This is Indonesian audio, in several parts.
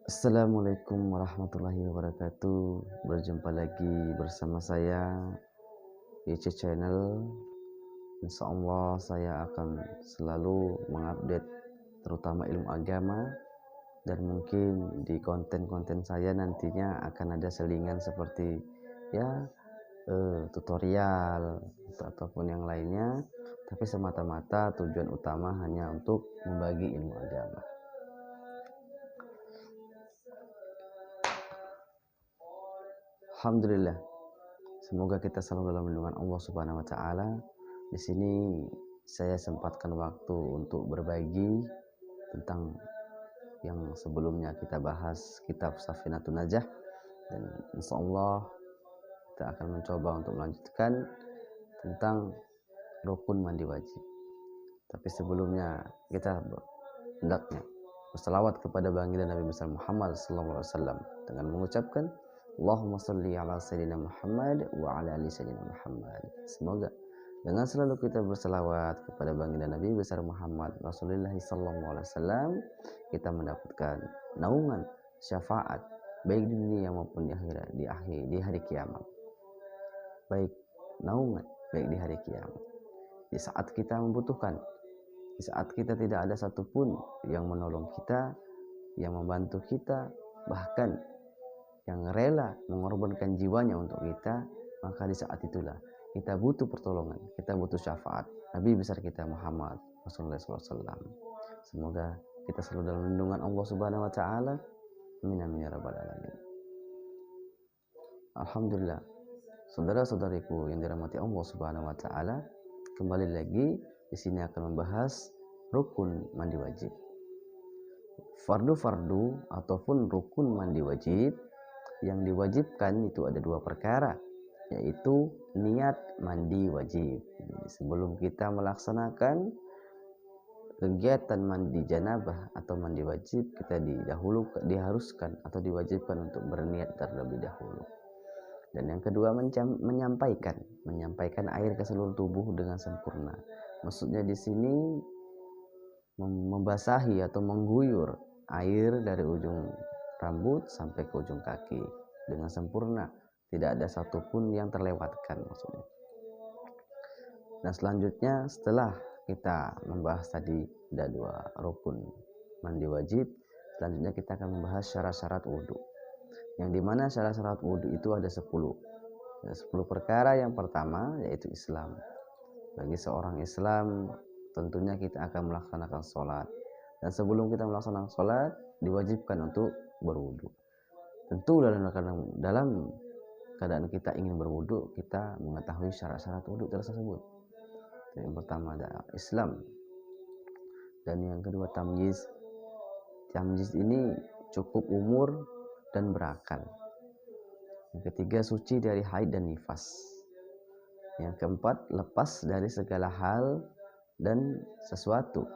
Assalamualaikum warahmatullahi wabarakatuh. Berjumpa lagi bersama saya YC Channel. Insya Allah saya akan selalu mengupdate terutama ilmu agama, dan mungkin di konten-konten saya nantinya akan ada selingan seperti ya tutorial ataupun yang lainnya, tapi semata-mata tujuan utama hanya untuk membagi ilmu agama. Alhamdulillah, semoga kita selalu dalam lindungan Allah Subhanahu wa taala. Di sini saya sempatkan waktu untuk berbagi tentang yang sebelumnya kita bahas kitab Safinatun Najah, dan insya Allah kita akan mencoba untuk melanjutkan tentang rukun mandi wajib. Tapi sebelumnya kita hendaknya berselawat kepada baginda Nabi besar Muhammad SAW dengan mengucapkan Allahumma salli ala sayyidina Muhammad wa ala ali sayyidina Muhammad. Semoga dengan selalu kita berselawat kepada baginda Nabi besar Muhammad Rasulullah SAW, kita mendapatkan naungan syafaat baik di dunia maupun di akhirat, di hari kiamat. Baik naungan baik di hari kiamat, di saat kita membutuhkan, di saat kita tidak ada satupun yang menolong kita, yang membantu kita, bahkan yang rela mengorbankan jiwanya untuk kita, maka di saat itulah kita butuh pertolongan, kita butuh syafaat Nabi besar kita Muhammad Rasulullah SAW. Semoga kita selalu dalam lindungan Allah Subhanahu wa taala. Amin amin ya rabbal alamin. Alhamdulillah, saudara-saudariku yang dirahmati Allah Subhanahu wa taala, kembali lagi di sini akan membahas rukun mandi wajib. Fardu-fardu ataupun rukun mandi wajib yang diwajibkan itu ada dua perkara, yaitu niat mandi wajib. Jadi sebelum kita melaksanakan kegiatan mandi janabah atau mandi wajib, kita diharuskan atau diwajibkan untuk berniat terlebih dahulu. Dan yang kedua, menyampaikan air ke seluruh tubuh dengan sempurna. Maksudnya di sini membasahi atau mengguyur air dari ujung rambut sampai ke ujung kaki dengan sempurna, tidak ada satupun yang terlewatkan maksudnya. Dan selanjutnya setelah kita membahas tadi ada dua rukun mandi wajib, selanjutnya kita akan membahas syarat-syarat wudhu, yang dimana syarat-syarat wudhu itu ada 10 perkara. Yang pertama yaitu Islam. Bagi seorang Islam tentunya kita akan melaksanakan sholat, dan sebelum kita melaksanakan sholat diwajibkan untuk berwudhu. Tentu dalam keadaan kita ingin berwudhu, kita mengetahui syarat-syarat wudhu tersebut. Yang pertama ada Islam, dan yang kedua tamyiz. Tamyiz ini cukup umur dan berakal. Yang ketiga suci dari haid dan nifas. Yang keempat lepas dari segala hal dan sesuatu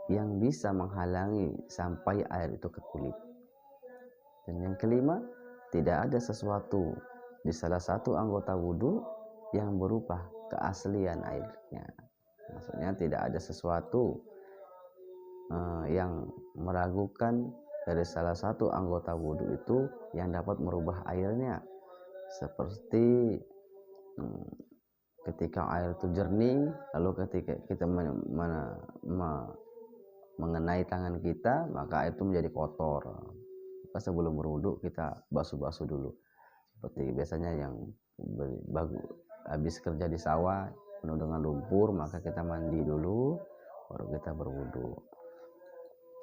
yang bisa menghalangi sampai air itu ke kulit. Dan yang kelima, tidak ada sesuatu di salah satu anggota wudhu yang berupa keaslian airnya. Maksudnya tidak ada sesuatu yang meragukan dari salah satu anggota wudhu itu yang dapat merubah airnya, seperti ketika air itu jernih, lalu ketika kita mengenai tangan kita, maka air itu menjadi kotor. Maka sebelum berwudhu kita basuh-basuh dulu, seperti biasanya yang habis kerja di sawah penuh dengan lumpur, maka kita mandi dulu baru kita berwudhu.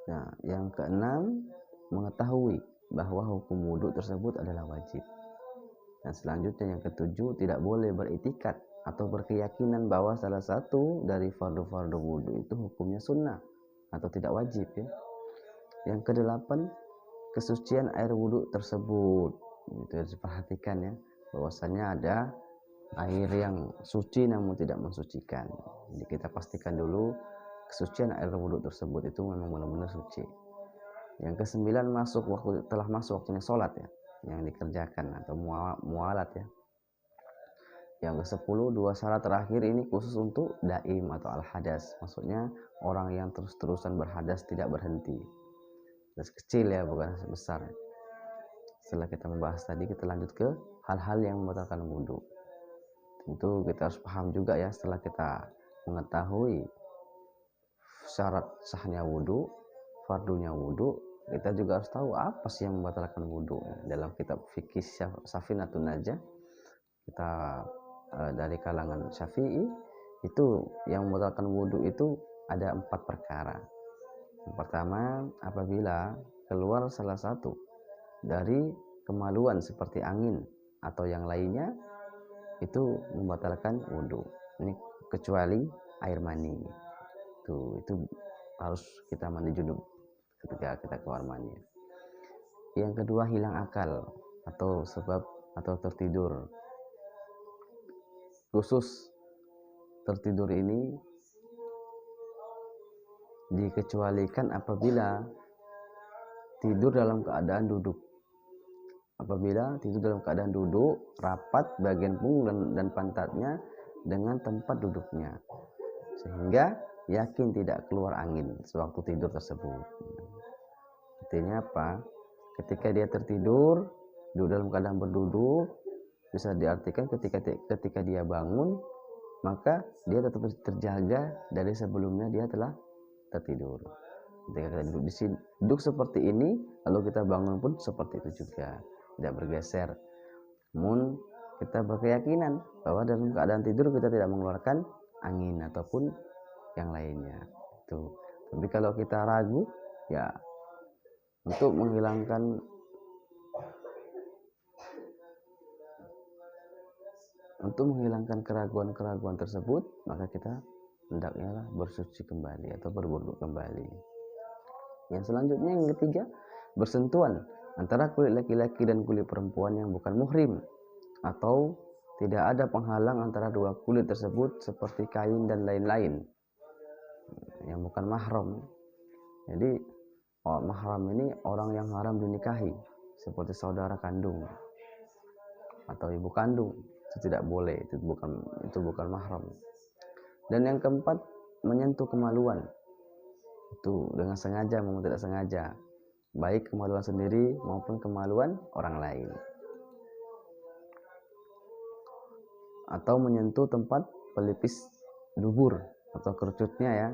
Nah, yang keenam, mengetahui bahwa hukum wudhu tersebut adalah wajib. Dan selanjutnya yang ketujuh, tidak boleh beriktikad atau berkeyakinan bahwa salah satu dari fardu-fardu wudhu itu hukumnya sunnah atau tidak wajib ya. Yang kedelapan, kesucian air wudhu tersebut. Itu harus diperhatikan ya, bahwasanya ada air yang suci namun tidak mensucikan. Jadi kita pastikan dulu kesucian air wudhu tersebut itu memang benar-benar suci. Yang kesembilan, telah masuk waktunya sholat ya, yang dikerjakan atau mualat ya. Yang ke-10, dua syarat terakhir ini khusus untuk daim atau al-hadas, maksudnya orang yang terus-terusan berhadas tidak berhenti. hadas kecil ya, bukan hadas besar. Setelah kita membahas tadi, kita lanjut ke hal-hal yang membatalkan wudhu. Tentu kita harus paham juga ya, setelah kita mengetahui syarat sahnya wudhu, fardunya wudhu, kita juga harus tahu apa sih yang membatalkan wudhu. Dalam kitab fikih Safinatun Najah, kita dari kalangan Syafi'i, itu yang membatalkan wudhu itu ada 4 perkara. Yang pertama, apabila keluar salah satu dari kemaluan seperti angin atau yang lainnya, itu membatalkan wudhu. Ini kecuali air mani. Itu harus kita mandi junub ketika kita keluar mani. Yang kedua, hilang akal atau sebab atau tertidur. Khusus tertidur ini dikecualikan apabila tidur dalam keadaan duduk. Apabila tidur dalam keadaan duduk, rapat bagian punggung dan pantatnya dengan tempat duduknya, sehingga yakin tidak keluar angin sewaktu tidur tersebut. Artinya apa? Ketika dia tertidur, duduk dalam keadaan berduduk, bisa diartikan ketika dia bangun, maka dia tetap terjaga dari sebelumnya dia telah tertidur. Ketika kita duduk seperti ini, lalu kita bangun pun seperti itu juga, tidak bergeser. Namun kita berkeyakinan bahwa dalam keadaan tidur kita tidak mengeluarkan angin ataupun yang lainnya. Tapi kalau kita ragu, ya untuk menghilangkan keraguan-keraguan tersebut, maka kita hendaknya bersuci kembali atau berwudu kembali. Yang selanjutnya, yang ketiga, bersentuhan antara kulit laki-laki dan kulit perempuan yang bukan muhrim, atau tidak ada penghalang antara dua kulit tersebut seperti kain dan lain-lain yang bukan mahram. Jadi mahram ini orang yang haram dinikahi, seperti saudara kandung atau ibu kandung, itu tidak boleh, itu bukan mahram. Dan yang keempat, menyentuh kemaluan, itu dengan sengaja maupun tidak sengaja, baik kemaluan sendiri maupun kemaluan orang lain. Atau menyentuh tempat pelipis dubur atau kerucutnya ya,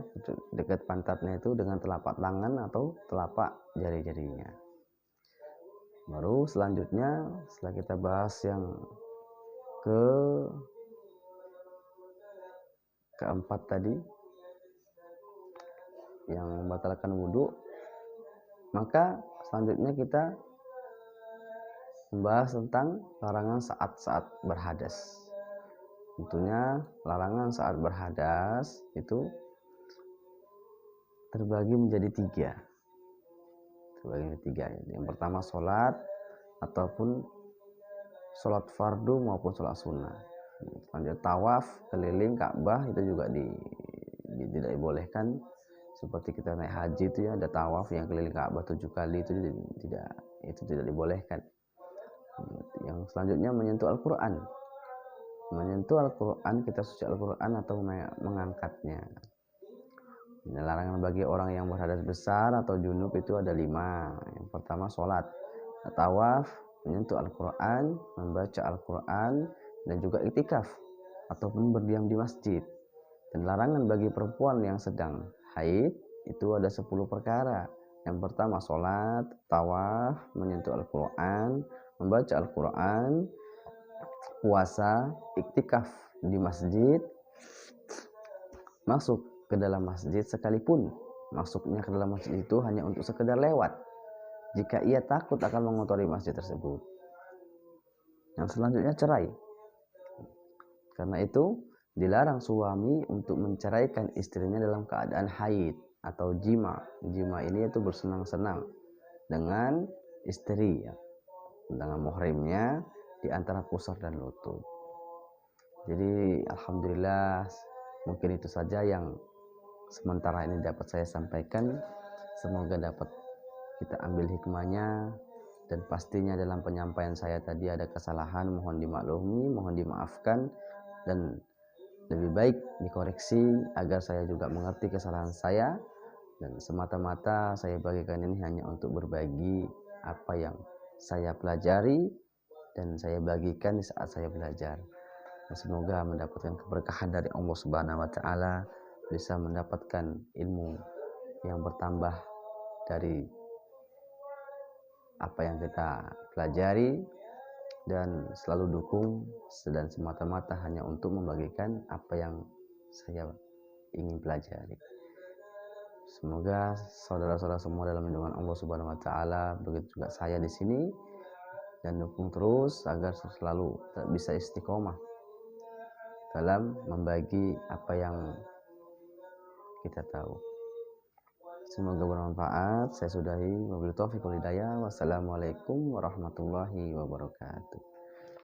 dekat pantatnya itu dengan telapak tangan atau telapak jari-jarinya. Baru selanjutnya, setelah kita bahas yang keempat tadi, yang membatalkan wudhu, maka selanjutnya kita membahas tentang larangan saat berhadas. Tentunya larangan saat berhadas itu terbagi menjadi 3. Yang pertama, sholat ataupun sholat fardu maupun sholat sunnah. Selanjutnya tawaf keliling Ka'bah, itu juga tidak dibolehkan. Seperti kita naik haji itu ya, ada tawaf yang keliling Ka'bah 7 kali, itu tidak dibolehkan. Yang selanjutnya, menyentuh Al-Quran. Menyentuh Al-Quran, kita suci Al-Quran atau mengangkatnya. Larangan bagi orang yang berhadas besar atau junub itu ada 5. Yang pertama, sholat, tawaf, menyentuh Al-Quran, membaca Al-Quran, dan juga iktikaf ataupun berdiam di masjid. Dan larangan bagi perempuan yang sedang haid itu ada 10 perkara. Yang pertama, sholat, tawaf, menyentuh Al-Quran, membaca Al-Quran, puasa, iktikaf di masjid, masuk ke dalam masjid sekalipun masuknya ke dalam masjid itu hanya untuk sekedar lewat, jika ia takut akan mengotori masjid tersebut. Yang selanjutnya, cerai. Karena itu dilarang suami untuk menceraikan istrinya dalam keadaan haid atau jima. Jima ini itu bersenang-senang dengan istri ya, dengan muhrimnya di antara pusar dan lutut. Jadi alhamdulillah, mungkin itu saja yang sementara ini dapat saya sampaikan. Semoga dapat kita ambil hikmahnya, dan pastinya dalam penyampaian saya tadi ada kesalahan, mohon dimaklumi, mohon dimaafkan, dan lebih baik dikoreksi agar saya juga mengerti kesalahan saya Dan semata-mata saya bagikan ini hanya untuk berbagi apa yang saya pelajari dan saya bagikan di saat saya belajar. Dan semoga mendapatkan keberkahan dari Allah Subhanahu wa taala, bisa mendapatkan ilmu yang bertambah dari apa yang kita pelajari, dan selalu dukung dan semata-mata hanya untuk membagikan apa yang saya ingin pelajari. Semoga saudara-saudara semua dalam lindungan Allah Subhanahu wa taala, begitu juga saya di sini, dan dukung terus agar selalu bisa istiqomah dalam membagi apa yang kita tahu. Semoga bermanfaat. Saya sudahi. Wabillahi taufiq wal hidayah. Wassalamualaikum warahmatullahi wabarakatuh.